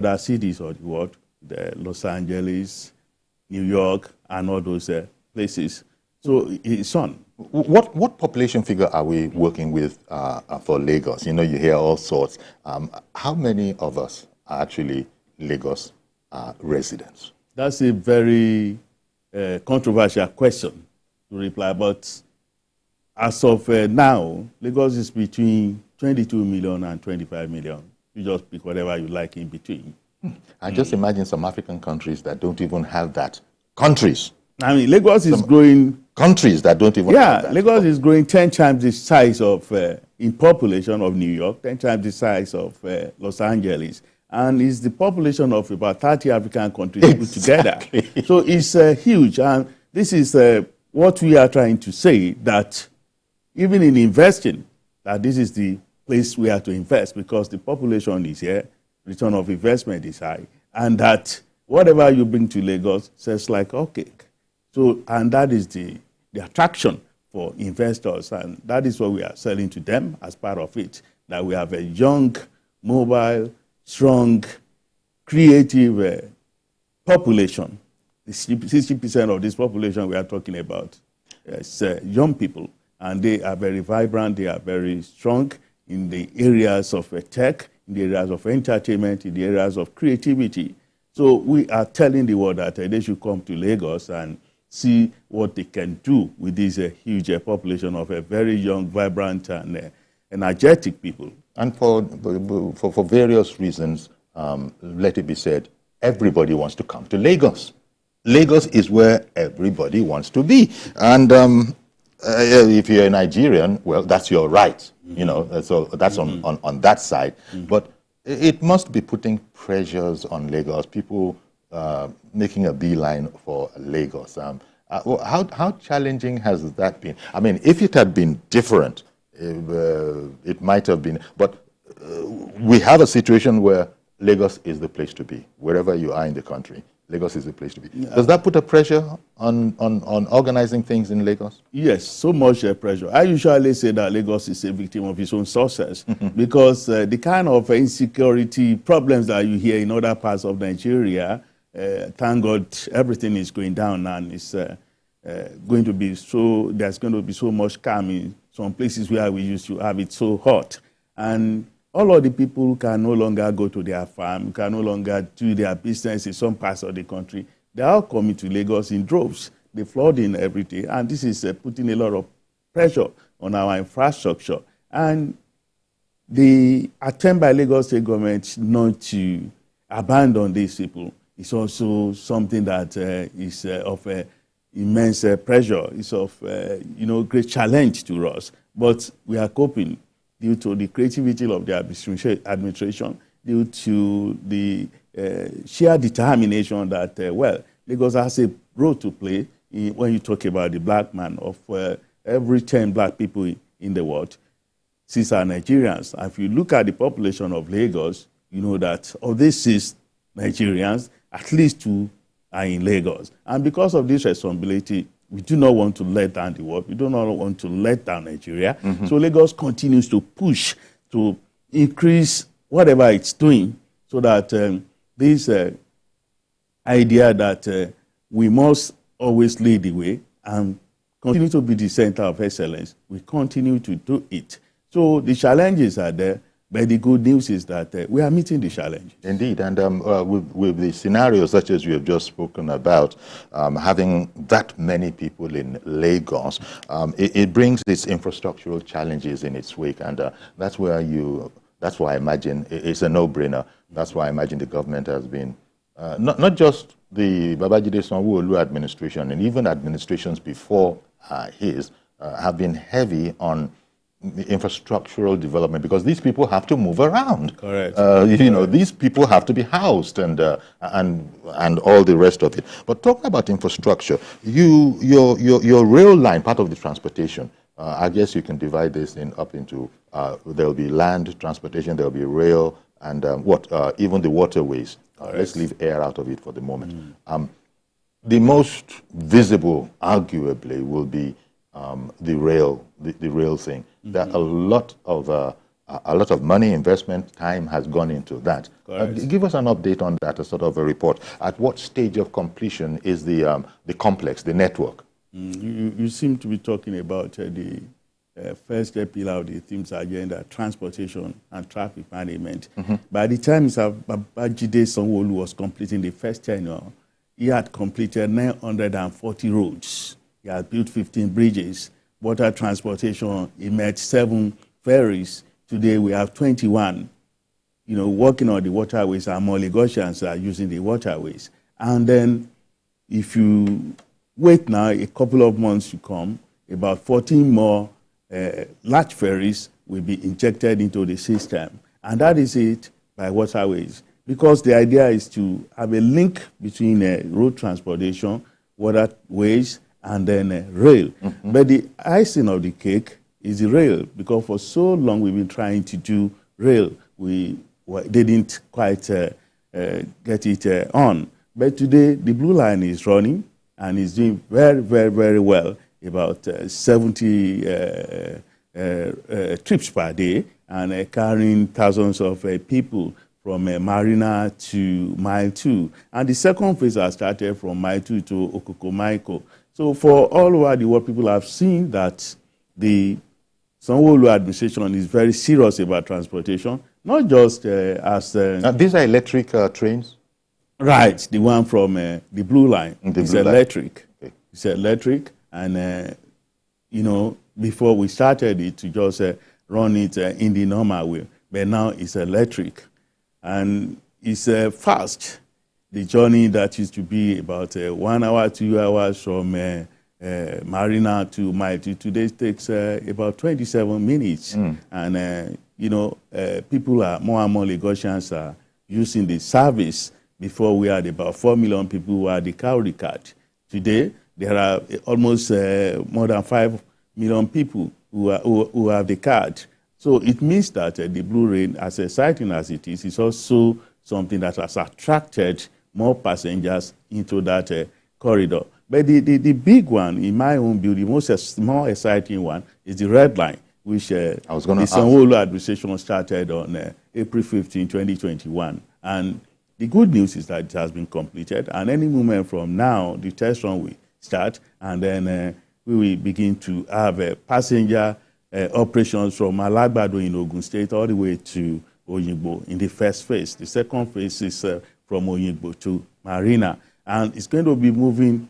other cities of the world, the Los Angeles, New York, and all those places. So it's on. What population figure are we working with for Lagos? You know, you hear all sorts. How many of us are actually Lagos residents? That's a very controversial question to reply, but as of now, Lagos is between 22 million and 25 million. You just pick whatever you like in between. I just imagine some African countries that don't even have that. Countries. I mean, Lagos is growing. Countries that don't even have that. Lagos is growing 10 times the size of, in population of New York, 10 times the size of Los Angeles. And it's the population of about 30 African countries put together. So it's huge. And this is what we are trying to say, that even in investing, that this is the place we have to invest because the population is here, return of investment is high, and that whatever you bring to Lagos sells like okay. So, and that is the attraction for investors, and that is what we are selling to them as part of it, that we have a young, mobile, strong, creative population. 60% of this population we are talking about is young people, and they are very vibrant, they are very strong in the areas of tech, in the areas of entertainment, in the areas of creativity. So we are telling the world that they should come to Lagos and see what they can do with this huge population of a very young, vibrant, and energetic people. And for various reasons, let it be said, everybody wants to come to Lagos. Lagos is where everybody wants to be. And if you're a Nigerian, well, that's your right. You know, so that's on that side. But it must be putting pressures on Lagos, people making a beeline for Lagos. How challenging has that been? I mean, if it had been different, it might have been. But we have a situation where Lagos is the place to be. Wherever you are in the country, Lagos is the place to be. Does that put a pressure on organizing things in Lagos? Yes, so much pressure. I usually say that Lagos is a victim of its own success because the kind of insecurity problems that you hear in other parts of Nigeria, thank God everything is going down, and it's going to be so, there's going to be so much calm in some places where we used to have it so hot. And all of the people can no longer go to their farm, can no longer do their business in some parts of the country. They are all coming to Lagos in droves. They flood in every day, and this is putting a lot of pressure on our infrastructure. And the attempt by Lagos State government not to abandon these people is also something that is of immense pressure. It's of great challenge to us. But we are coping due to the creativity of the administration, due to the sheer determination that, Lagos has a role to play when you talk about the black man. Of every 10 black people in the world, 6 are Nigerians. And if you look at the population of Lagos, you know that of these 6 Nigerians, at least 2 are in Lagos. And because of this responsibility, we do not want to let down the world. We do not want to let down Nigeria. So Lagos continues to push to increase whatever it's doing so that this idea that we must always lead the way and continue to be the center of excellence, we continue to do it. So the challenges are there, but the good news is that we are meeting the challenge. Indeed, and with the scenarios such as you have just spoken about, having that many people in Lagos, it brings its infrastructural challenges in its wake, and that's why I imagine it's a no-brainer. That's why I imagine the government has been, not just the Babajide Sanwo-Olu administration, and even administrations before his, have been heavy on the infrastructural development, because these people have to move around. Correct. These people have to be housed and all the rest of it. But talking about infrastructure, your rail line, part of the transportation, I guess you can divide this up into there'll be land transportation, there'll be rail, and even the waterways. Let's leave air out of it for the moment. The most visible, arguably, will be the rail thing. There are a lot of a lot of money, investment, time has gone into that. Give us an update on that, a sort of a report. At what stage of completion is the complex, the network? You seem to be talking about the first pillar of the themes agenda, transportation and traffic management. By the time Mr. Babajide Sanwo-Olu was completing the first tenure, he had completed 940 roads. He had built 15 bridges. Water transportation, he met 7 ferries. Today we have 21, working on the waterways, and more Lagosians are using the waterways. And then if you wait now a couple of months to come, about 14 more large ferries will be injected into the system. And that is it by waterways. Because the idea is to have a link between road transportation, waterways, and then rail. But the icing of the cake is the rail, because for so long we've been trying to do rail. We didn't quite get it on. But today the Blue Line is running and is doing very, very, very well, about 70 trips per day, and carrying thousands of people from Marina to Mile 2. And the second phase has started from Mile 2 to Okokomaiko. So for all over the world, people have seen that the Sanwo-Olu administration is very serious about transportation, not just as... these are electric trains? Right, the one from the Blue Line. It's electric. Okay. It's electric, and, before we started it, to just run it in the normal way. But now it's electric, and it's fast. The journey that used to be about 1 hour, 2 hours from Marina to Mile 2 today takes about 27 minutes. And, people are more and more Lagosians are using the service. Before we had about 4 million people who had the Cowrie card. Today, there are almost more than 5 million people who have the card. So it means that the Blue Rain, as exciting as it is also something that has attracted more passengers into that corridor. But the big one, in my own view, the more exciting one is the Red Line, which the Sanwo-Olu administration started on April 15, 2021. And the good news is that it has been completed, and any moment from now, the test run will start, and then we will begin to have passenger operations from Alagbado in Ogun State all the way to Oyingbo in the first phase. The second phase is from Oyingbo to Marina, and it's going to be moving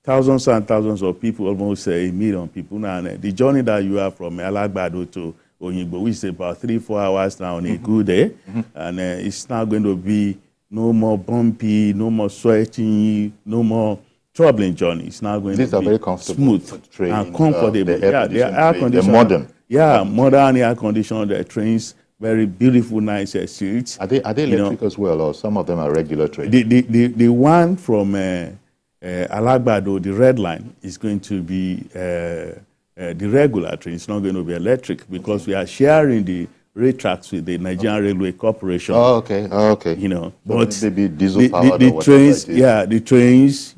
thousands and thousands of people, almost 1 million people. And the journey that you have from Alagbado to Oyingbo, which is about 3-4 hours now on a good day, and it's now going to be no more bumpy, no more sweating, no more troubling journey. It's now going These to are be very comfortable smooth trains, and comfortable. The air conditioned, they're modern. Yeah, modern air conditioned trains, very beautiful, nice seats. Are they electric as well, or some of them are regular trains? The one from Alagbado, the Red Line, is going to be the regular train. It's not going to be electric, because we are sharing the rail tracks with the Nigerian Railway Corporation. Oh, okay. Oh, okay. But maybe diesel powered the trains, the trains,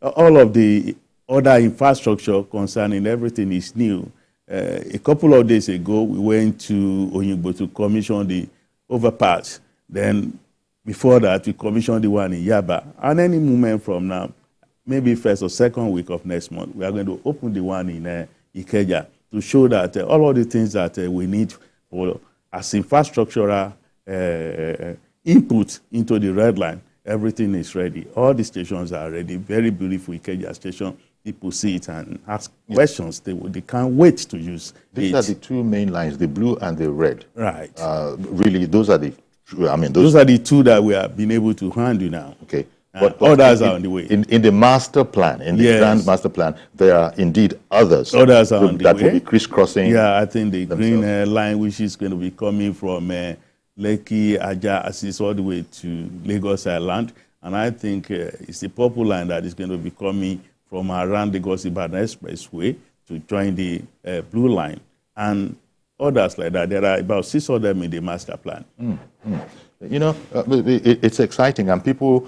all of the other infrastructure concerning everything is new. A couple of days ago, we went to Oyingbo to commission the overpass. Then, before that, we commissioned the one in Yaba. And any moment from now, maybe first or second week of next month, we are going to open the one in Ikeja, to show that all of the things that we need for as infrastructural input into the Red Line, everything is ready. All the stations are ready. Very beautiful Ikeja station. People see it and ask questions. They can't wait to use These are the two main lines, the blue and the red. Right. Really, those are the. Those are the two that we have been able to handle now. Okay. But others are on the way. In the master plan, in the grand master plan, there are indeed others. Others are on the way. That will be crisscrossing. Yeah, I think the green line, which is going to be coming from Lekki, Aja, Assis, all the way to Lagos Island. And I think it's the purple line that is going to be coming from around the Lagos-Ibadan Expressway to join the blue line. And others like that. There are about 6 of them in the master plan. It's exciting, and people,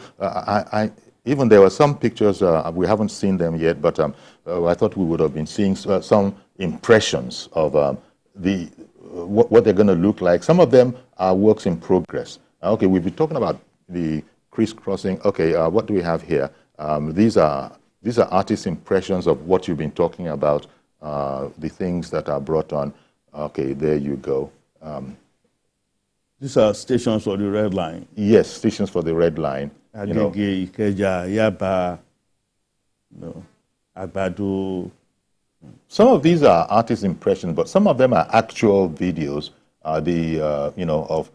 even there were some pictures, we haven't seen them yet, but I thought we would have been seeing some impressions of the what they're going to look like. Some of them are works in progress. Okay, we've been talking about the crisscrossing. Okay, what do we have here? These are artist impressions of what you've been talking about, the things that are brought on. Okay, there you go. These are stations for the red line. Yes, stations for the red line. Agege, Ikeja, Yaba, Agbado. Some of these are artist impressions, but some of them are actual videos. Of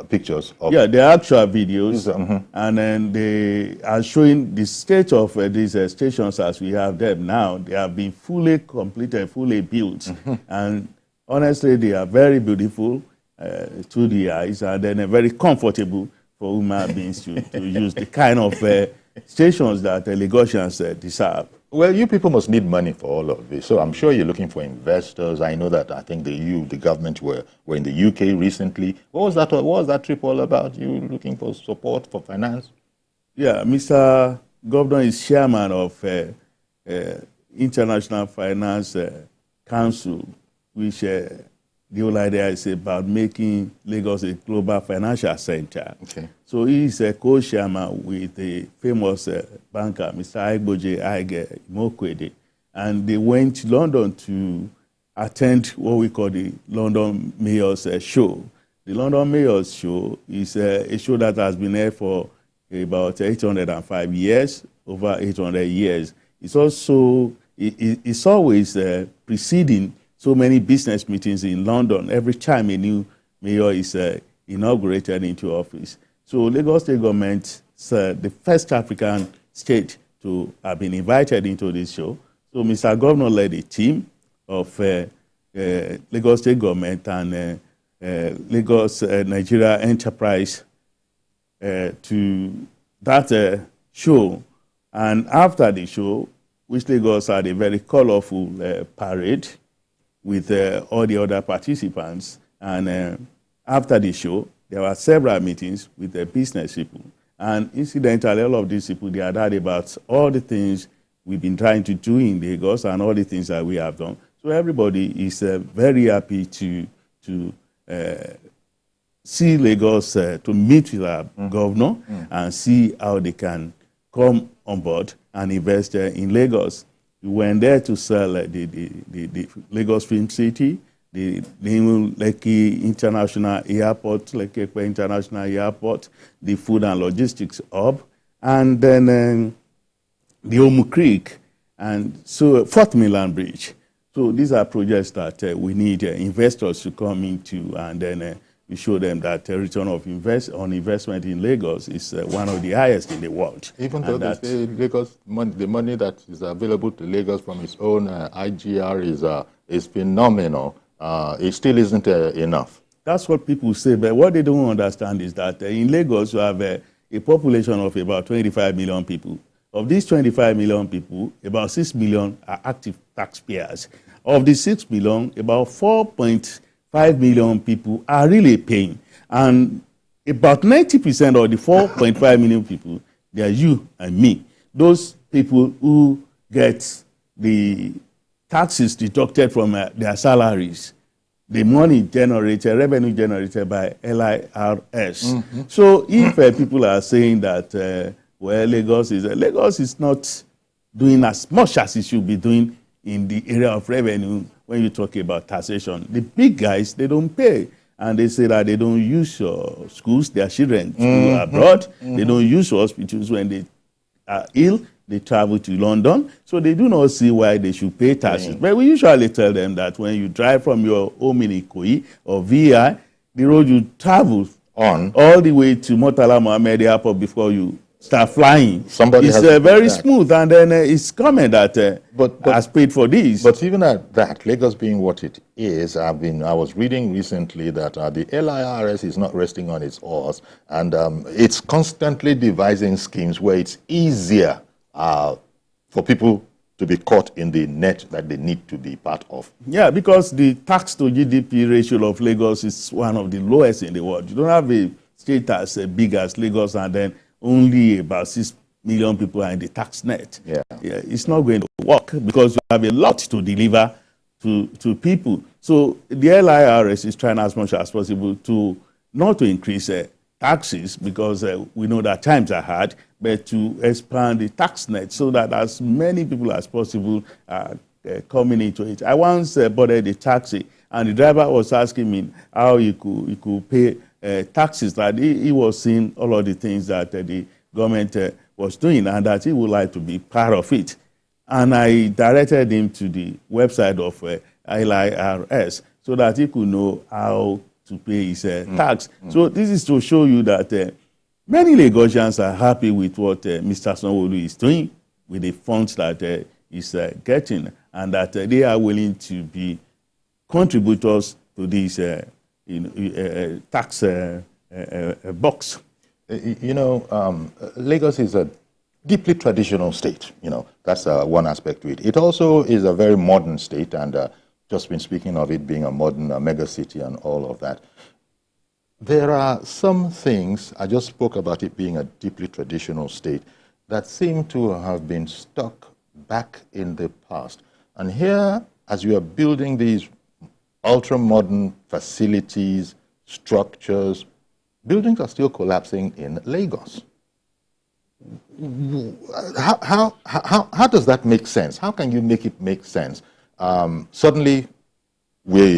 pictures. Yeah, they're actual videos, and then they are showing the state of these stations as we have them now. They have been fully completed, fully built, and honestly, they are very beautiful to the eyes, and then very comfortable for human beings to use the kind of stations that Lagosians deserve. Well, you people must need money for all of this. So I'm sure you're looking for investors. I know that I think the government were in the UK recently. What was that trip all about? You looking for support for finance? Yeah, Mr. Governor is chairman of International Finance Council, which the whole idea is about making Lagos a global financial center. Okay. So he is a co-chairman with the famous banker, Mr. Aigboje Aige Imokwede. And they went to London to attend what we call the London Mayor's Show. The London Mayor's Show is a show that has been there for about 805 years, over 800 years. It's also, it's always preceding so many business meetings in London every time a new mayor is inaugurated into office. So Lagos State government is the first African state to have been invited into this show. So Mr. Governor led a team of Lagos State government and Lagos Nigeria Enterprise to that show. And after the show, which Lagos had a very colorful parade with all the other participants. And after the show, there were several meetings with the business people. And incidentally, all of these people, they had heard about all the things we've been trying to do in Lagos and all the things that we have done. So everybody is very happy to see Lagos, to meet with our governor and see how they can come on board and invest in Lagos. We went there to sell the Lagos Film City, the new Lekki International Airport, Lekki International Airport, the Food and Logistics Hub, and then the Omu Creek, and so Fort Milan Bridge. So these are projects that we need investors to come into, and then we show them that return of investment in Lagos is one of the highest in the world. Even though they say Lagos, the money that is available to Lagos from its own IGR is phenomenal, it still isn't enough. That's what people say, but what they don't understand is that in Lagos you have a population of about 25 million people. Of these 25 million people, about 6 million are active taxpayers. Of the 6 million, about 4.5 million people are really paying. And about 90% of the 4.5 million people, they are you and me. Those people who get the taxes deducted from their salaries, the money generated, revenue generated by LIRS. So if people are saying that, well, Lagos is not doing as much as it should be doing in the area of revenue when you talk about taxation. The big guys, they don't pay. And they say that they don't use schools, their children to go abroad. They don't use hospitals when they are ill. They travel to London. So they do not see why they should pay taxes. But we usually tell them that when you drive from your home in Ikoyi or VI, the road you travel on all the way to Murtala Mohammed Airport before you start flying. It's very smooth, and then it's coming that has paid for this. But even at that, Lagos being what it is, I was reading recently that the LIRS is not resting on its oars, and it's constantly devising schemes where it's easier for people to be caught in the net that they need to be part of. Yeah, because the tax to GDP ratio of Lagos is one of the lowest in the world. You don't have a state as big as Lagos, and then only about 6 million people are in the tax net. Yeah, it's not going to work because you have a lot to deliver to people. So the LIRS is trying as much as possible to not to increase taxes, because we know that times are hard, but to expand the tax net so that as many people as possible are coming into it. I once boarded a taxi, and the driver was asking me how he could pay taxes, that he was seeing all of the things that the government was doing, and that he would like to be part of it. And I directed him to the website of LIRS so that he could know how to pay his tax. So this is to show you that many Lagosians are happy with what Mr. Sanwo-Olu is doing with the funds that he's getting, and that they are willing to be contributors to this tax box. Lagos is a deeply traditional state. That's one aspect to it. It also is a very modern state, and just been speaking of it being a modern mega city and all of that. There are some things, I just spoke about it being a deeply traditional state, that seem to have been stuck back in the past. And here, as you are building these ultra-modern facilities, structures, buildings are still collapsing in Lagos. How does that make sense? How can you make it make sense? Suddenly,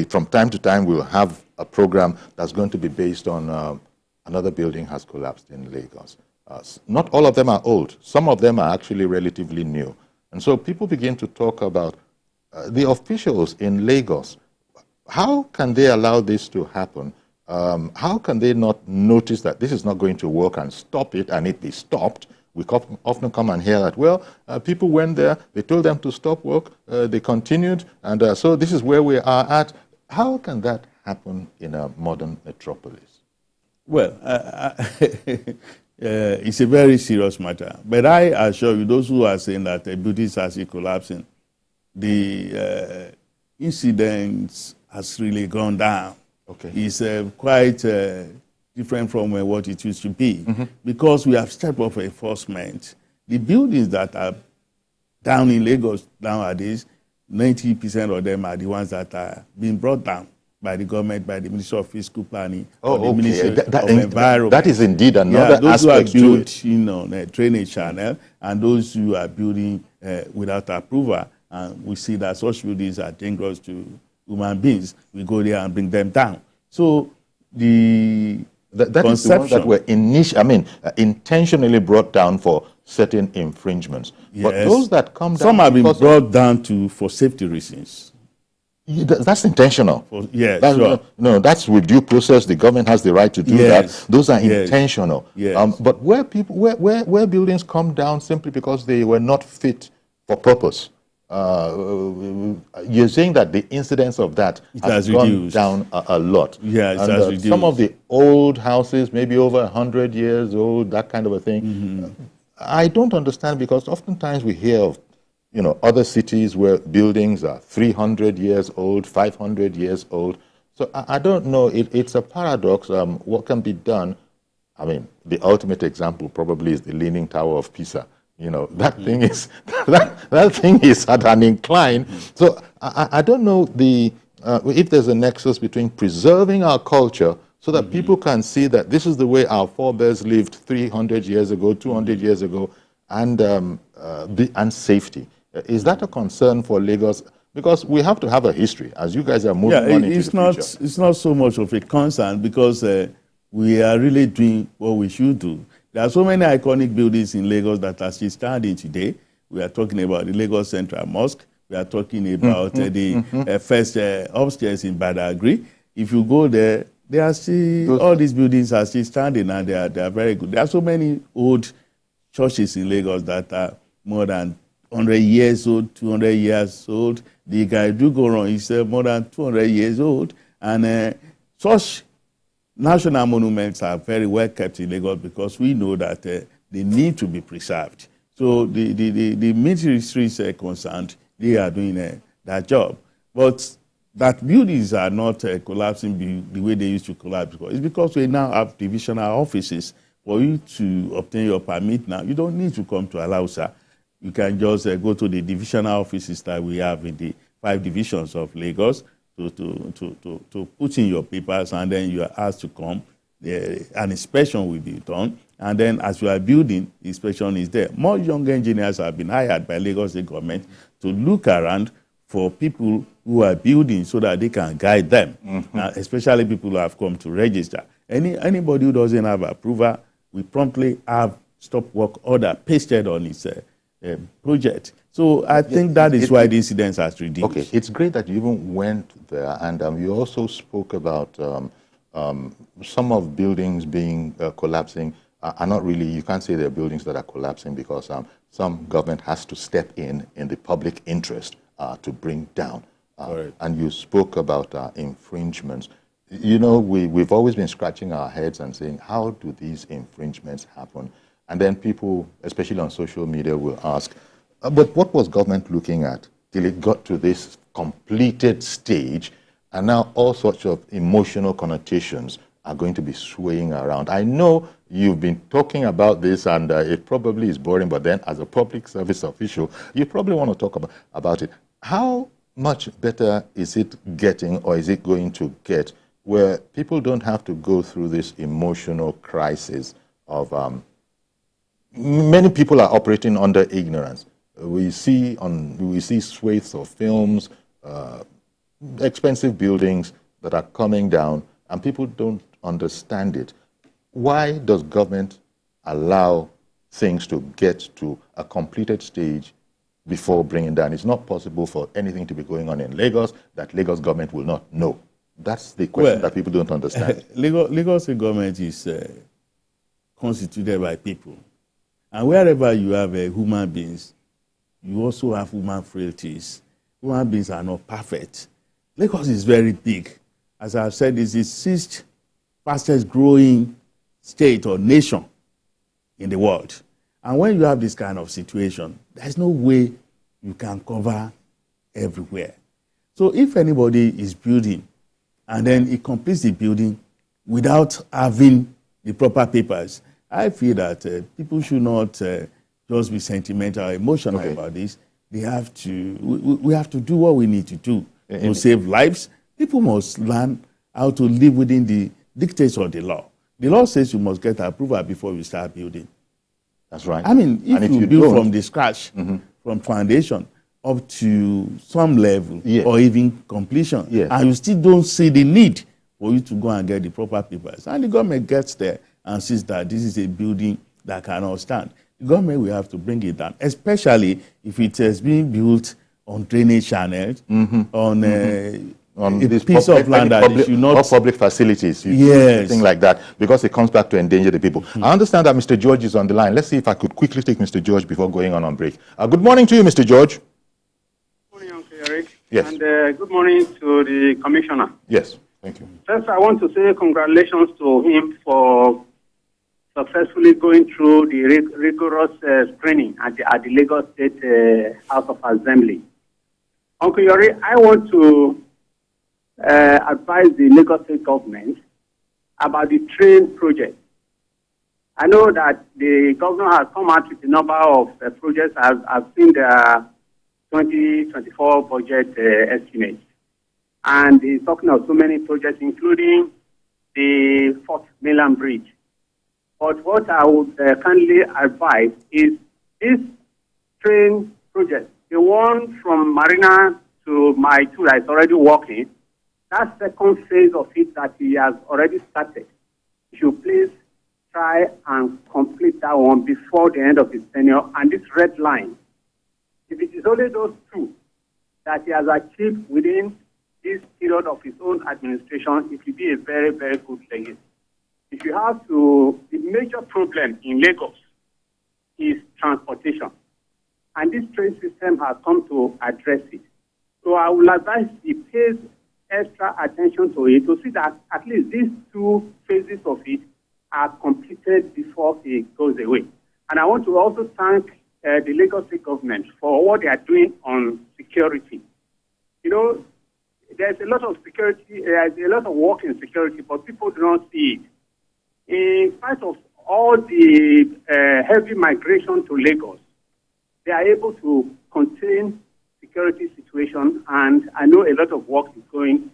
from time to time, we'll have a program that's going to be based on another building has collapsed in Lagos. Not all of them are old. Some of them are actually relatively new. And so people begin to talk about the officials in Lagos. How can they allow this to happen? How can they not notice that this is not going to work and stop it, and it be stopped? We often come and hear that, well, people went there, they told them to stop work, they continued, and so this is where we are at. How can that happen in a modern metropolis? Well, it's a very serious matter. But I assure you, those who are saying that the buildings are still collapsing, the incidents has really gone down. Okay. It's quite different from what it used to be, because we have stepped up enforcement. The buildings that are down in Lagos nowadays, 90% of them are the ones that are being brought down by the government, by the Ministry of Fiscal Planning, or the Ministry of Environment. That is indeed another those aspect who are built on a drainage channel, and those who are building without approval. And we see that such buildings are dangerous to human beings. We go there and bring them down. So that is the ones that were intentionally brought down for certain infringements. Yes. But those that come down, some have been brought down for safety reasons. That's intentional. Yes, sure. No, that's with due process. The government has the right to do that. Those are intentional. Yes. But where buildings come down simply because they were not fit for purpose, you're saying that the incidence of that has gone down a lot. Yes, it has reduced. Some of the old houses, maybe over 100 years old, that kind of a thing. I don't understand, because oftentimes we hear of other cities where buildings are 300 years old, 500 years old. So I don't know. It's a paradox. What can be done? I mean, the ultimate example probably is the Leaning Tower of Pisa. That thing is that thing is at an incline. So I don't know if there's a nexus between preserving our culture so that people can see that this is the way our forebears lived 300 years ago, 200 years ago, and safety. Is that a concern for Lagos? Because we have to have a history, as you guys are moving on into the future. It's not so much of a concern, because we are really doing what we should do. There are so many iconic buildings in Lagos that are still standing today. We are talking about the Lagos Central Mosque. We are talking about the first upstairs in Badagry. If you go there, they are still, all these buildings are still standing, and they are very good. There are so many old churches in Lagos that are more than 100 years old, 200 years old. The Gaidugoron is more than 200 years old. And such national monuments are very well kept in Lagos, because we know that they need to be preserved. So the ministries are concerned, they are doing that job. But that buildings are not collapsing the way they used to collapse. It's because we now have divisional offices. For you to obtain your permit now, you don't need to come to Alausa. You can just go to the divisional offices that we have in the 5 divisions of Lagos. to put in your papers, and then you are asked to come. An inspection will be done, and then as you are building, the inspection is there. More young engineers have been hired by Lagos State government to look around for people who are building so that they can guide them, especially people who have come to register. Anybody who doesn't have approval, we promptly have stop work order pasted on its project. So I think that is why the incidents has reduced. Okay, it's great that you even went there, and you also spoke about some of buildings being collapsing. Are not really, you can't say they're buildings that are collapsing because some government has to step in the public interest to bring down. And you spoke about infringements. You know, we've always been scratching our heads and saying, how do these infringements happen? And then people, especially on social media, will ask, but what was government looking at till it got to this completed stage, and now all sorts of emotional connotations are going to be swaying around? I know you've been talking about this, and it probably is boring, but then as a public service official, you probably want to talk about it. How much better is it getting, or is it going to get, where people don't have to go through this emotional crisis of many people are operating under ignorance. We see swathes of films, expensive buildings that are coming down, and people don't understand it. Why does government allow things to get to a completed stage before bringing down? It's not possible for anything to be going on in Lagos that Lagos government will not know. That's the question that people don't understand. Lagos government is constituted by people. And wherever you have human beings, you also have human frailties. Human beings are not perfect. Lagos is very big. As I've said, it's the 6th fastest growing state or nation in the world. And when you have this kind of situation, there's no way you can cover everywhere. So if anybody is building and then he completes the building without having the proper papers, I feel that people should not just be sentimental or emotional about this. They have to, we have to do what we need to do to save lives. People must learn how to live within the dictates of the law. The law says you must get approval before you start building. That's right. I mean, if you build from the scratch, from foundation up to some level or even completion, and you still don't see the need for you to go and get the proper papers, and the government gets there and sees that this is a building that cannot stand, the government will have to bring it down, especially if it has been built on drainage channels, on this piece of land that public, should not... public facilities, thing like that, because it comes back to endanger the people. I understand that Mr. George is on the line. Let's see if I could quickly take Mr. George before going on break. Good morning to you, Mr. George. Good morning, Uncle Eric. Yes. And good morning to the commissioner. Yes, thank you. First, I want to say congratulations to him for successfully going through the rigorous screening at the Lagos State House of Assembly. Uncle Yori, I want to advise the Lagos State government about the train project. I know that the governor has come out with a number of projects. I've seen the 2024 budget estimates. And he's talking of so many projects, including the 4th Mainland Bridge. But what I would kindly advise is this train project, the one from Marina to Mile 2 that is already working, that second phase of it that he has already started, you should please try and complete that one before the end of his tenure. And this red line, if it is only those two that he has achieved within this period of his own administration, it will be a very, very good legacy. If you have to, the major problem in Lagos is transportation. And this train system has come to address it. So I will advise he pays extra attention to it to see that at least these two phases of it are completed before it goes away. And I want to also thank the Lagos State government for what they are doing on security. You know, there's a lot of security, there's a lot of work in security, but people do not see it. In spite of all the heavy migration to Lagos, they are able to contain security situation, and I know a lot of work is going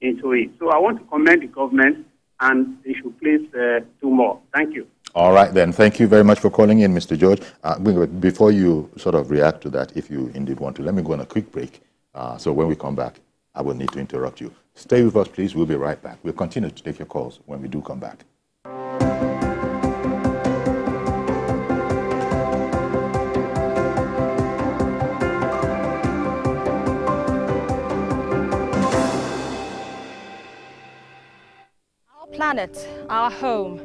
into it. So I want to commend the government, and they should please do more. Thank you. All right, then. Thank you very much for calling in, Mr. George. Before you sort of react to that, if you indeed want to, let me go on a quick break. So when we come back, I will need to interrupt you. Stay with us, please. We'll be right back. We'll continue to take your calls when we do come back. Our planet, our home,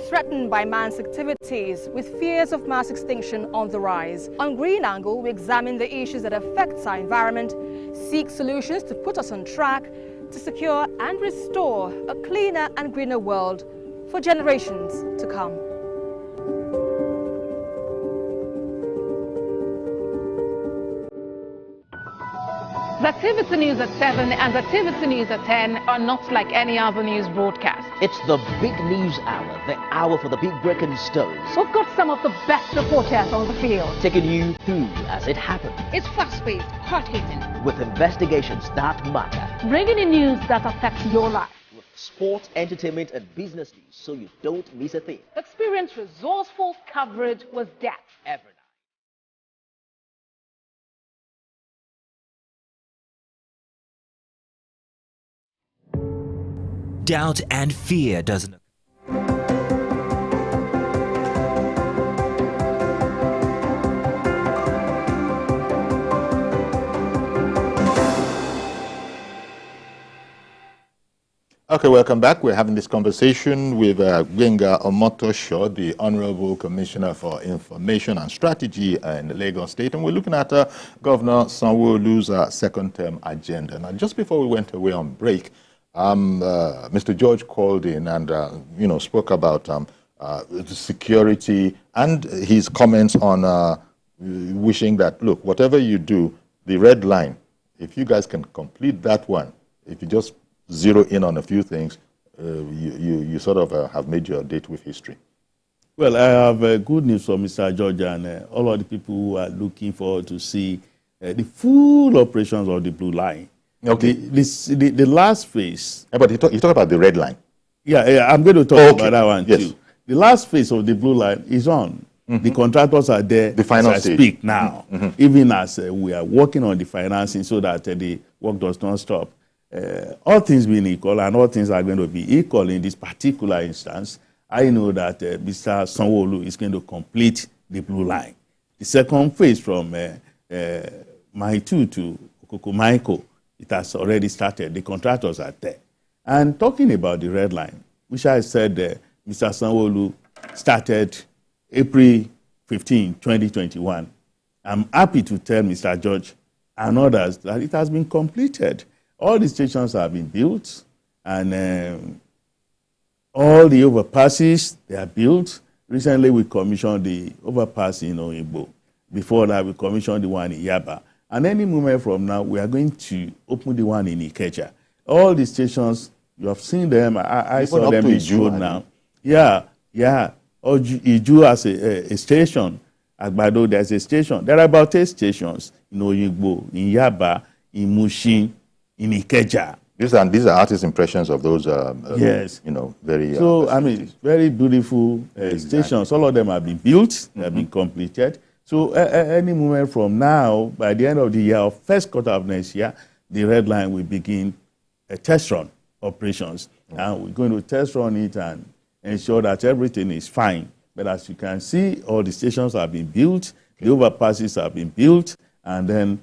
threatened by man's activities with fears of mass extinction on the rise. On Green Angle, we examine the issues that affect our environment, seek solutions to put us on track to secure and restore a cleaner and greener world for generations to come. The TVC News at 7 and the TVC News at 10 are not like any other news broadcast. It's the big news hour, the hour for the big breaking stories. We've got some of the best reporters on the field, Taking you through as it happened. It's fast-paced, hard-hitting, With investigations that matter. bringing in news that affects your life. With sport, entertainment, and business news, so you don't miss a thing. Experience resourceful coverage with depth. Every night. Doubt and fear doesn't. Okay, welcome back. We're having this conversation with Gbenga Omotosho, the Honorable Commissioner for Information and Strategy in Lagos State, and we're looking at Governor Sanwo-Olu's second-term agenda. Now, just before we went away on break, Mr. George called in and spoke about the security and his comments on wishing that, look, whatever you do, the red line, if you guys can complete that one, if you just zero in on a few things, you sort of have made your date with history. Well, I have good news for Mr. George and all of the people who are looking forward to see the full operations of the Blue Line. Okay. The last phase. But you talk about the red line. Yeah, I'm going to talk Okay. about that one Yes. too. The last phase of the Blue Line is on. The contractors are there The final as I stage. speak now, even as we are working on the financing so that the work does not stop. All things being equal, and all things are going to be equal in this particular instance, I know that Mr. Sanwo-Olu is going to complete the Blue Line. The second phase from Maitu to Okokomaiko, it has already started. The contractors are there. And talking about the red line, which I said Mr. Sanwo-Olu started April 15, 2021. I'm happy to tell Mr. George and others that it has been completed. All the stations have been built, and all the overpasses, they are built. Recently, we commissioned the overpass in Oyinbo. Before that, we commissioned the one in Yaba. And any moment from now, we are going to open the one in Ikeja. All the stations, you have seen them. I saw them in Iju now. Yeah. Iju has a station. Agbado, there's a station. There are about 8 stations in Oyinbo, in Yaba, in Mushin, in Ikeja. These are artist impressions of those, yes. very... So, very beautiful stations. All of them have been built, they have been completed. So, any moment from now, by the end of the year, or first quarter of next year, the red line will begin a test run operations. And we're going to test run it and ensure that everything is fine. But as you can see, all the stations have been built, the overpasses have been built, and then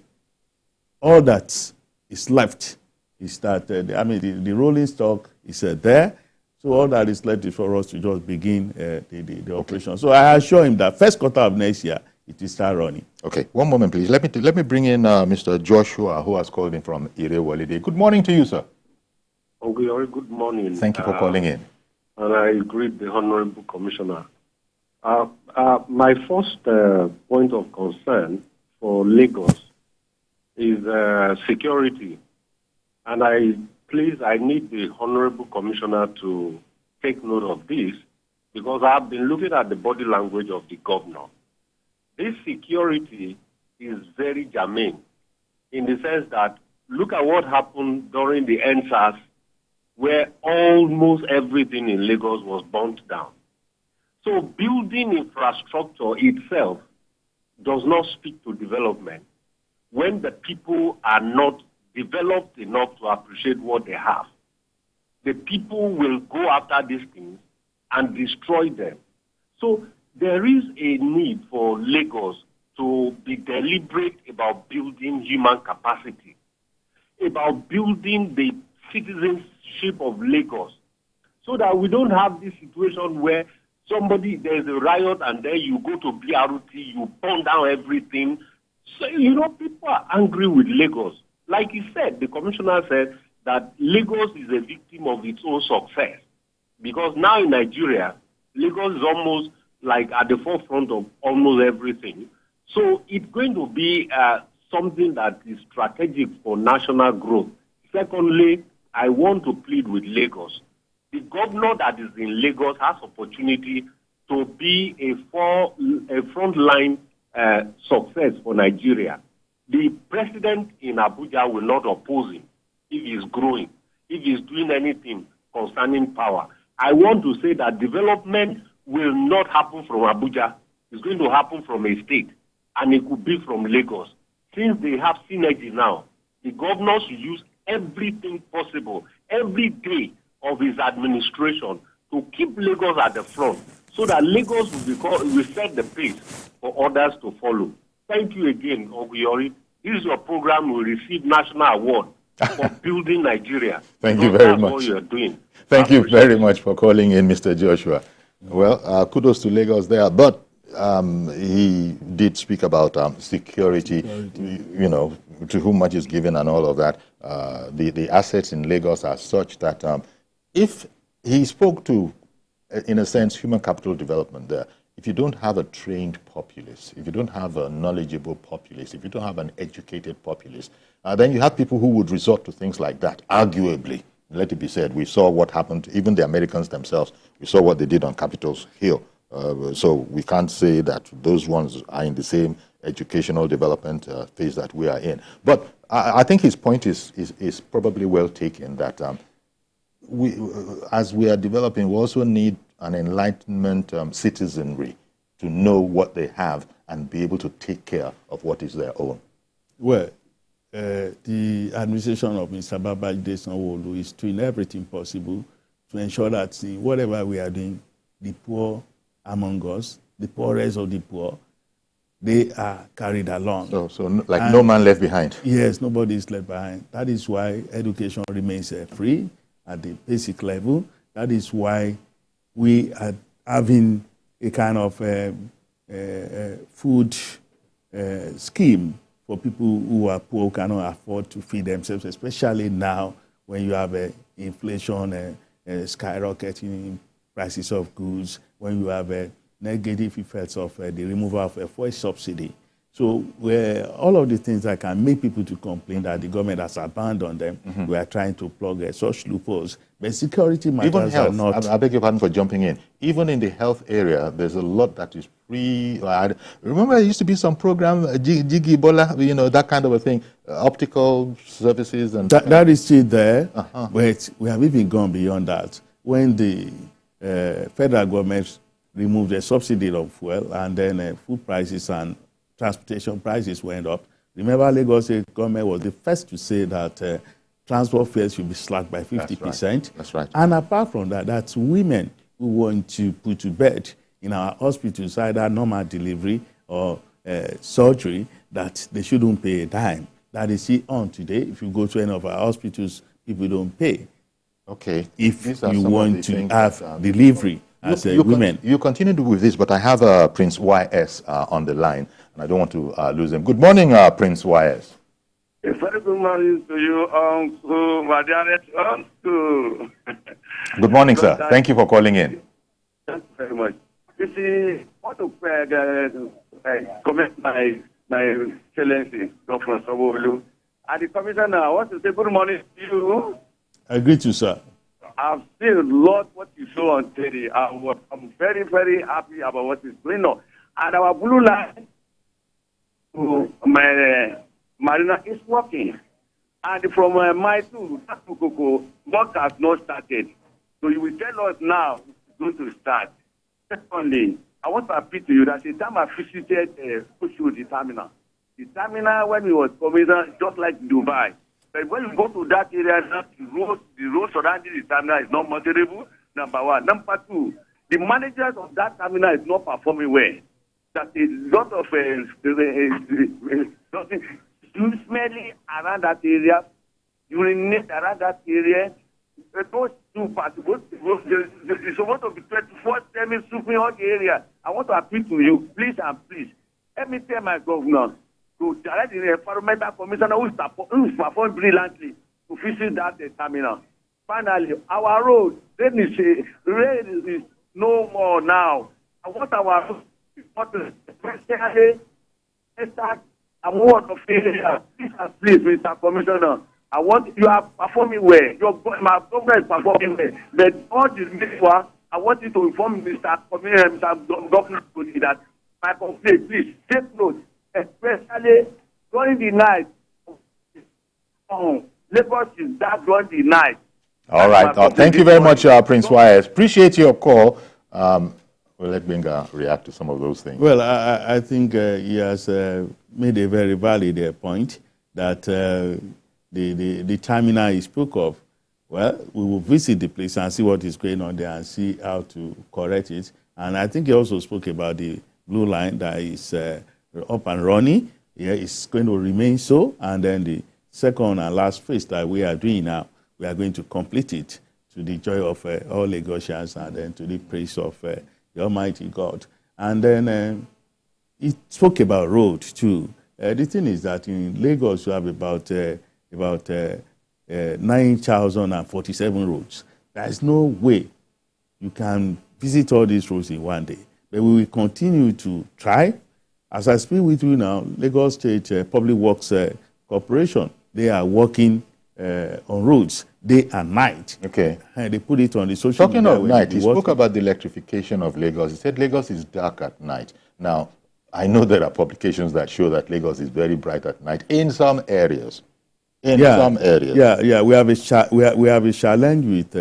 all that is left is that, the rolling stock is there. So all that is left is for us to just begin the operation. So I assure him that first quarter of next year, it will start running. Okay, one moment, please. Let me bring in Mr. Joshua, who has called in from Irewolide. Good morning to you, sir. Good morning. Thank you for calling in. And I greet the Honorable Commissioner. My first point of concern for Lagos is security. And I need the Honorable Commissioner to take note of this, because I've been looking at the body language of the governor. This security is very germane in the sense that look at what happened during the NSAS, where almost everything in Lagos was burnt down. So building infrastructure itself does not speak to development when the people are not developed enough to appreciate what they have. The people will go after these things and destroy them. So there is a need for Lagos to be deliberate about building human capacity, about building the citizenship of Lagos, so that we don't have this situation where there's a riot and then you go to BRT, you burn down everything. So, people are angry with Lagos. Like he said, the commissioner said that Lagos is a victim of its own success. Because now in Nigeria, Lagos is almost like at the forefront of almost everything. So it's going to be something that is strategic for national growth. Secondly, I want to plead with Lagos. The governor that is in Lagos has opportunity to be a frontline success for Nigeria. The president in Abuja will not oppose him if he is growing, if he is doing anything concerning power. I want to say that development will not happen from Abuja. It's going to happen from a state, and it could be from Lagos. Since they have synergy now, the governor should use everything possible, every day of his administration, to keep Lagos at the front, so that Lagos will set the pace for others to follow. Thank you again, Oguyori. This is your program will receive national award for building Nigeria. Thank you very much. That's what you are doing. Thank you very much for calling in, Mr. Joshua. Well, kudos to Lagos there, but he did speak about security, to whom much is given and all of that. The assets in Lagos are such that if he spoke to, in a sense, human capital development there, if you don't have a trained populace, if you don't have a knowledgeable populace, if you don't have an educated populace, then you have people who would resort to things like that, arguably. Let it be said, we saw what happened, even the Americans themselves, we saw what they did on Capitol Hill. So we can't say that those ones are in the same educational development phase that we are in. But I think his point is probably well taken, that as we are developing, we also need an enlightenment citizenry to know what they have and be able to take care of what is their own. Well, the administration of Mr. Babajide Sanwo-Olu is doing everything possible to ensure that whatever we are doing, the poor among us, the poorest of the poor, they are carried along. So no man left behind. Yes, nobody is left behind. That is why education remains free at the basic level. That is why we are having a kind of food scheme for people who are poor, cannot afford to feed themselves, especially now when you have inflation skyrocketing prices of goods, when you have negative effects of the removal of a fuel subsidy. So all of the things that can make people to complain that the government has abandoned them, we are trying to plug such loopholes. But security matters even health, are not... I beg your pardon for jumping in. Even in the health area, there's a lot that is free. Remember, there used to be some program, Jigi Bola, that kind of a thing, optical services. And that is still there, but we have even gone beyond that. When the federal government removed the subsidy of fuel, and then food prices and transportation prices went up. Remember, Lagos State government was the first to say that transport fares should be slacked by 50%. That's right. And apart from that, that's women who want to put to bed in our hospitals, either normal delivery or surgery, that they shouldn't pay a dime. That is still on today. If you go to any of our hospitals, people don't pay. Okay. If you want to have delivery as women. You continue with this, but I have Prince YS on the line, and I don't want to lose him. Good morning, Prince YS. A very good morning to you, to my dearest uncle. Good morning, sir. Thank you for calling in. Thank you very much. You see, I want to comment my excellency, Dr. Sanwo-Olu. And the commissioner, I want to say good morning to you. I agree to, sir. I've seen a lot what you show on TV. I'm very, very happy about what is going on. And our blue line to my Marina is working. And from Mile 2 to Coco, work has not started. So you will tell us now it's going to start. Secondly, I want to appeal to you that the time I visited the terminal when we was coming, just like Dubai. But when you go to that area, the road surrounding the terminal is not moderable, number one. Number two, the managers of that terminal is not performing well. That a lot of smelly around that area, urinate around that area. Those two parts, it's supposed to be 24/7 sweeping all the area. I want to appeal to you, please and please. Let me tell my governor to direct the environmental commissioner who is performing brilliantly to visit that terminal. Finally, our road, rain is no more now. I want our road especially I'm one of area. Please, Mr. Commissioner. I want you are performing well. My government is performing well. But all this meanwhile, I want you to inform Mr. Governor that my complaint, please take note, especially during the night. Lagos is dark during the night. All right. Thank you very much, Prince Wires. Appreciate your call. We'll let Benga react to some of those things. Well, I think he has made a very valid point that the terminal he spoke of, well, we will visit the place and see what is going on there and see how to correct it. And I think he also spoke about the blue line that is up and running. Yeah, it's going to remain so. And then the second and last phase that we are doing now, we are going to complete it to the joy of all Lagosians and then to the praise of the Almighty God. And then he spoke about road too. The thing is that in Lagos you have about 9,047 roads. There is no way you can visit all these roads in one day. But we will continue to try. As I speak with you now, Lagos State Public Works Corporation, they are working on roads day and night. Okay. And they put it on the social media. Talking of night, he spoke about the electrification of Lagos. He said Lagos is dark at night. Now, I know there are publications that show that Lagos is very bright at night in some areas. Some areas. Yeah. We have a challenge with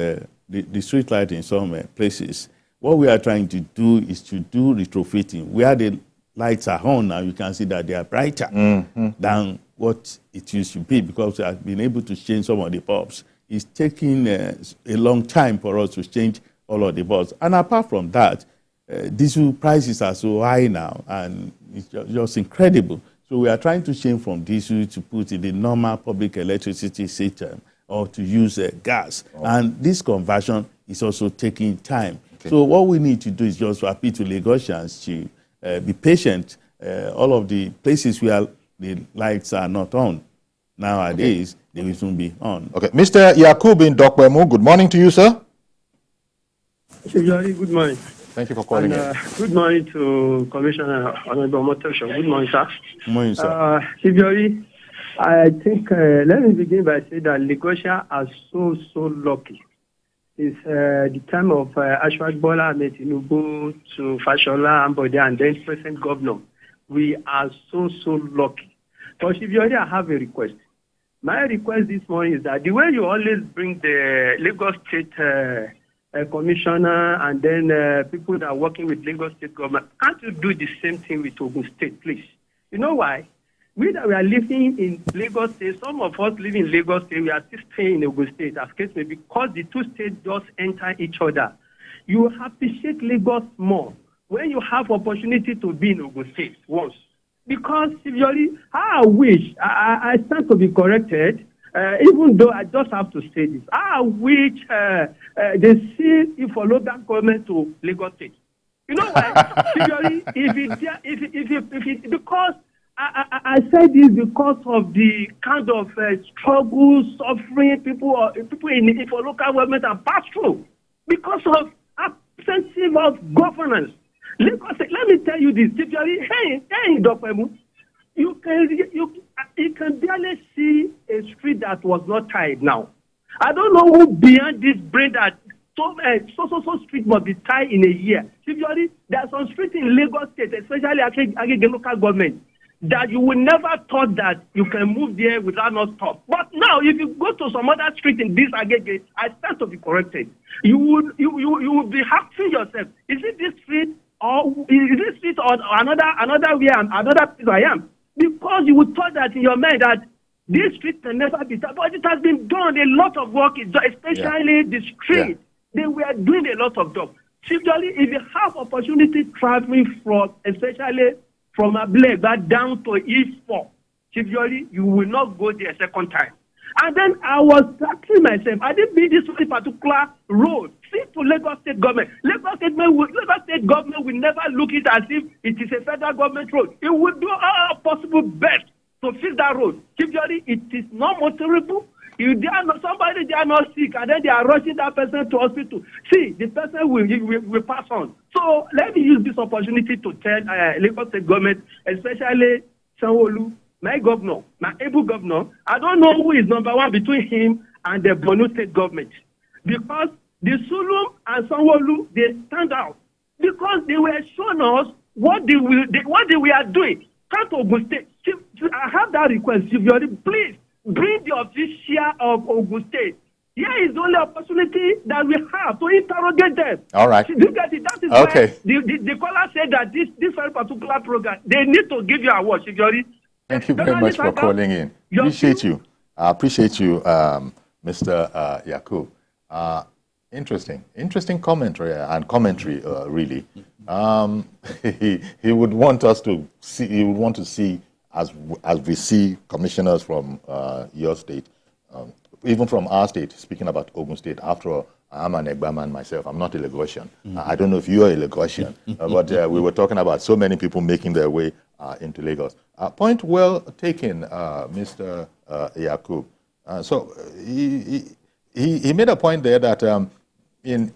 the street light in some places. What we are trying to do is to do retrofitting. Where the lights are on now, you can see that they are brighter than what it used to be because we have been able to change some of the bulbs. It's taking a long time for us to change all of the bulbs. And apart from that, diesel prices are so high now, and it's just incredible. So we are trying to change from diesel to put in the normal public electricity system or to use gas. Oh. And this conversion is also taking time. Okay. So what we need to do is just to appeal to Lagosians to be patient. All of the places where the lights are not on nowadays, they will soon be on. Okay. Mr. Yakub in Dokbemu, good morning to you, sir. Good morning. Thank you for calling in. Good morning to Commissioner Honorable Motosho. Good morning, sir. Good morning, sir. I think, let me begin by saying that Lagos are so lucky. It's the time of Ashwag Bola Ahmed Tinubu to Fashola Ambode and then present governor. We are so lucky. But I have a request. My request this morning is that the way you always bring the Lagos State commissioner and then people that are working with Lagos State government, can't you do the same thing with Ogun State, please? You know why? We are living in Lagos State, some of us live in Lagos State, we are still staying in Ogun State, as case may be, because the two states just enter each other. You appreciate Lagos more when you have opportunity to be in Ogun State once. Because I wish, I stand to be corrected, even though I just have to say this, I wish they see if for local government to Lagos State. You know why? Because I say this because of the kind of struggle, suffering people in for local government are passed through because of absence of governance. Let me tell you this. You can barely see a street that was not tied now. I don't know who behind this brain that so street must be tied in a year. There are some streets in Lagos State, especially Agege local government. that you will never thought that you can move there without not stop. But now, if you go to some other street in this Agege, I stand to be corrected. You would be asking yourself, is it this street or is this street or another way, another place I am? Because you would thought that in your mind that this street can never be done, but it has been done. A lot of work is done, especially the street. They were doing a lot of job. Simply, if you have opportunity traveling from, especially from Ablega down to E4, simply, you will not go there a second time. And then I was asking myself, I didn't mean this particular road. See to Lagos State government. Lagos State government will never look at it as if it is a federal government road. It will do all possible best to fix that road. Simply, it is not motorable. If they are not, somebody they are not sick, and then they are rushing that person to hospital. See, the person will pass on. So let me use this opportunity to tell Lagos State government, especially Sanwo-Olu, my governor, my able governor. I don't know who is number one between him and the Borno State government, because the Sulum and Sanwo-Olu, they stand out because they were showing us what they were doing. Come to Ogun State. I have that request. Please bring the official of Ogun State. Here is the only opportunity that we have to interrogate them. All right. Do you get it? That is okay. Why the caller said that this very particular program, they need to give you a watch. Thank you very much for calling in. Appreciate you. I appreciate you, Mr. Yakub. Interesting commentary really. He would want us to see. He would want to see, as we see commissioners from your state, even from our state, speaking about Ogun State. After all, I'm an Egbaman myself. I'm not a Lagosian. I don't know if you are a Lagosian, but we were talking about so many people making their way into Lagos. Point well taken, Mr. Yakub. So he made a point there that in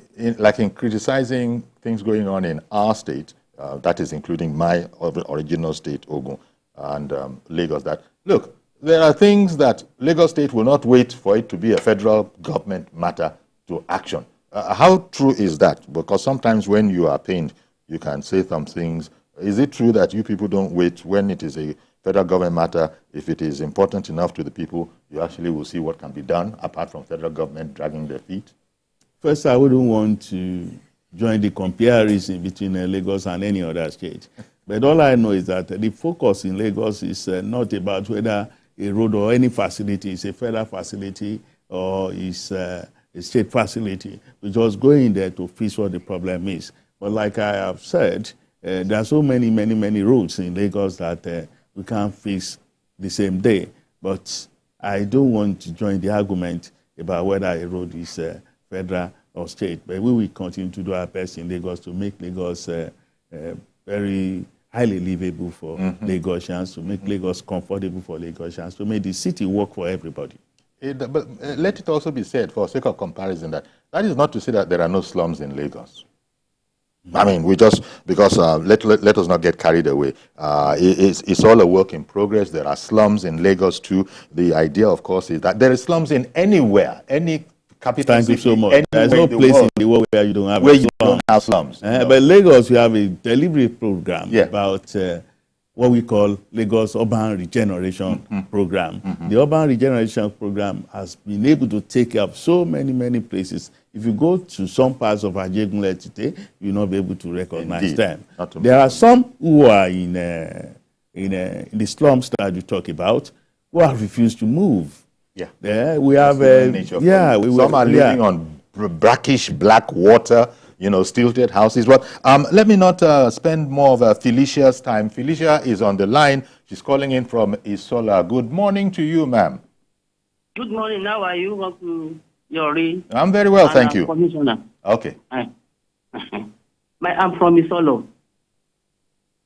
criticizing things going on in our state, that is including my original state, Ogun, and Lagos, that, look, there are things that Lagos State will not wait for it to be a federal government matter to action. How true is that? Because sometimes when you are pained, you can say some things. Is it true that you people don't wait when it is a federal government matter? If it is important enough to the people, you actually will see what can be done apart from federal government dragging their feet? First, I wouldn't want to join the comparison between Lagos and any other state. But all I know is that the focus in Lagos is not about whether a road or any facility is a federal facility or is a state facility. We're just going there to fix what the problem is. But like I have said, there are so many roads in Lagos that we can't fix the same day. But I don't want to join the argument about whether a road is federal or state. But we will continue to do our best in Lagos to make Lagos very highly livable for Lagosians, to make Lagos comfortable for Lagosians, to make the city work for everybody. But let it also be said, for sake of comparison, that is not to say that there are no slums in Lagos. I mean, we just, because let us not get carried away. It's all a work in progress. There are slums in Lagos too. The idea, of course, is that there is slums in anywhere, any capital Thank city. you so much. There's no place in the world where you don't have slums. But Lagos, we have a delivery program about what we call Lagos Urban Regeneration Program. The Urban Regeneration Program has been able to take care of so many places. If you go to some parts of Ajegunle today, you'll not be able to recognize them. There are some who are in the slums that you talk about who have refused to move. We have some are living on brackish black water, stilted houses. Well, let me not spend more of Felicia's time. Felicia is on the line. She's calling in from Isola. Good morning to you, ma'am. Good morning. How are you? Welcome, Yori. I'm very well, thank you. Commissioner. Okay. I'm from Isolo.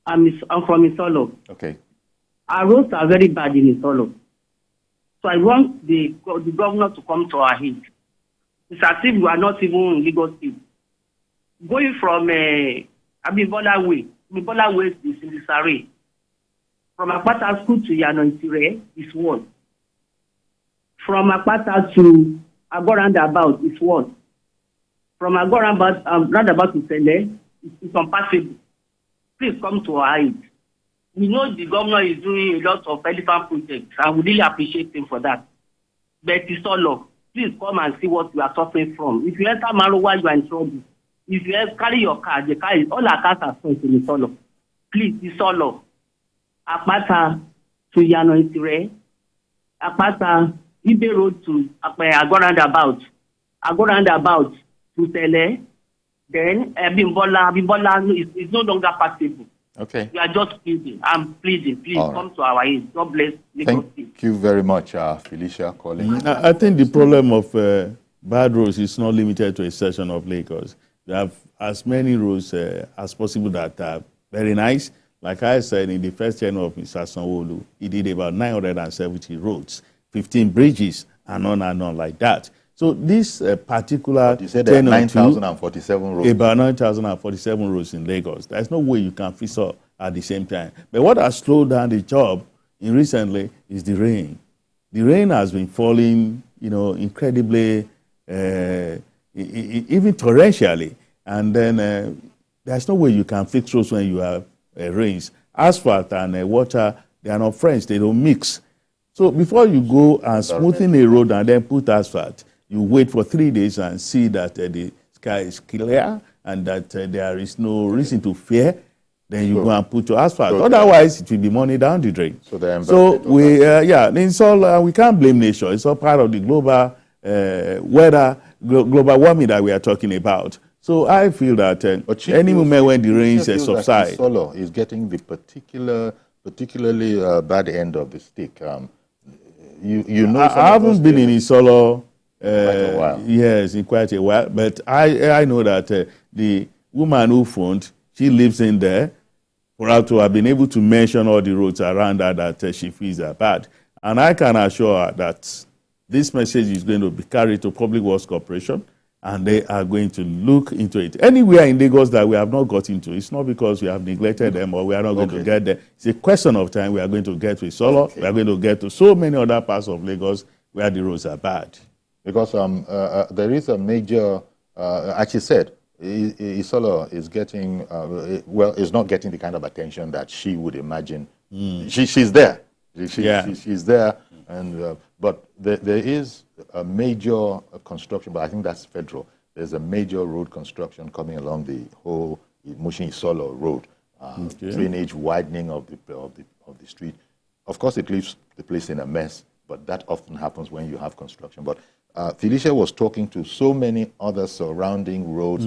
I'm from Isolo. Okay. Our roads are very bad in Isolo. So I want the governor to come to our aid. It's as if we are not even in Lagos State. Going from Abibola Way is in the Sare. From Akpata School to Yano is one. From Akpata to Agor Roundabout is one. From Agor Roundabout to Sele is unpassable. Please come to our aid. We know the governor is doing a lot of elephant projects, and we really appreciate him for that. But Isolo, please come and see what you are suffering from. If you enter Marowa, you are in trouble. If you carry your car, the car is all our cars are stored in Isolo. Please, Isolo, Apata to Yano Itire, Apata, Ibe Road to Ago Roundabout to Tele, then Bimbola is no longer passable. Okay. We are just pleading. I'm pleading. Please come to our aid. God bless. Thank you very much, Felicia, calling. I think the problem of bad roads is not limited to a section of Lagos. We have as many roads as possible that are very nice. Like I said, in the first tenure of Mr. Sanwo-Olu, he did about 970 roads, 15 bridges, and on like that. So this particular you said there are 9,047 roads. About 9,047 roads in Lagos. There's no way you can fix all at the same time. But what has slowed down the job recently is the rain. The rain has been falling, incredibly, even torrentially. And then there's no way you can fix roads when you have rains. Asphalt and water, they are not friends. They don't mix. So before you go and smoothing a road and then put asphalt, you wait for 3 days and see that the sky is clear and that there is no reason to fear. Then you go and put your asphalt. Otherwise, it will be money down the drain. So we, it's all, we can't blame nature. It's all part of the global weather, global warming that we are talking about. So I feel that any moment when the rains subside, Solo is getting the particularly bad end of the stick. You know, I haven't been in Isolo. Yes, in quite a while. But I know that the woman who phoned, she lives in there. For her to have been able to mention all the roads around her that she feels are bad. And I can assure her that this message is going to be carried to Public Works Corporation, and they are going to look into it. Anywhere in Lagos that we have not got into, it's not because we have neglected them or we are not going to get there. It's a question of time. We are going to get to Isolo. We are going to get to so many other parts of Lagos where the roads are bad. Because there is a major, as you said, Isolo is getting, is not getting the kind of attention that she would imagine. She's there. She's there. And, but there is a major construction, but I think that's federal. There's a major road construction coming along the whole Mushin-Isolo road. Drainage widening of the street. Of course, it leaves the place in a mess, but that often happens when you have construction. But Felicia was talking to so many other surrounding roads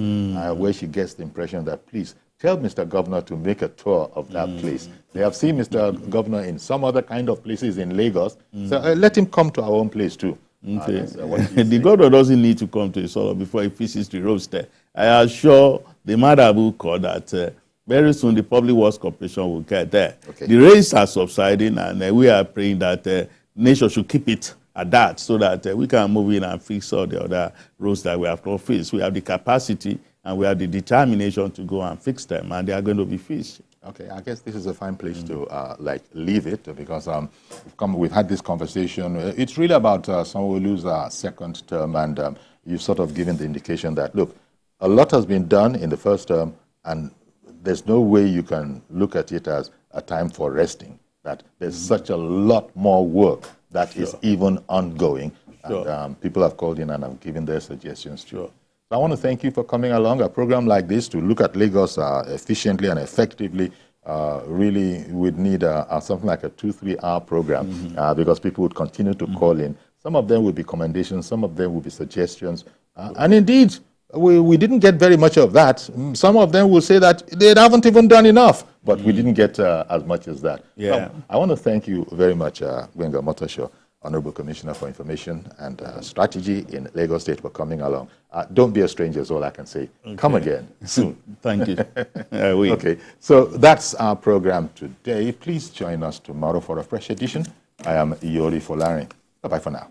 where she gets the impression that, please, tell Mr. Governor to make a tour of that place. They have seen Mr. Governor in some other kind of places in Lagos, so let him come to our own place too. The governor doesn't need to come to Isolo before he visits the roads there. I assure the Madabu Court that very soon the Public Works Corporation will get there. The rains are subsiding, and we are praying that nature should keep it at that so that we can move in and fix all the other roads that we have not fixed. We have the capacity and we have the determination to go and fix them, and they are going to be fixed. Okay, I guess this is a fine place to leave it, because we've had this conversation. It's really about Sanwo-Olu's second term, and you've sort of given the indication that, look, a lot has been done in the first term, and there's no way you can look at it as a time for resting, that there's such a lot more work that is even ongoing. And people have called in and have given their suggestions too. So I want to thank you for coming along. A program like this to look at Lagos efficiently and effectively really would need something like a 2-3 hour program because people would continue to call in. Some of them would be commendations, some of them would be suggestions. And indeed, we didn't get very much of that. Some of them will say that they haven't even done enough, but we didn't get as much as that. So I want to thank you very much, Gbenga Motosho, Honorable Commissioner for Information and Strategy in Lagos State, for coming along. Don't be a stranger is all I can say. Come again soon. Thank you. Okay, so that's our program today. Please join us tomorrow for a fresh edition. I am Iyori Folari. Bye-bye for now.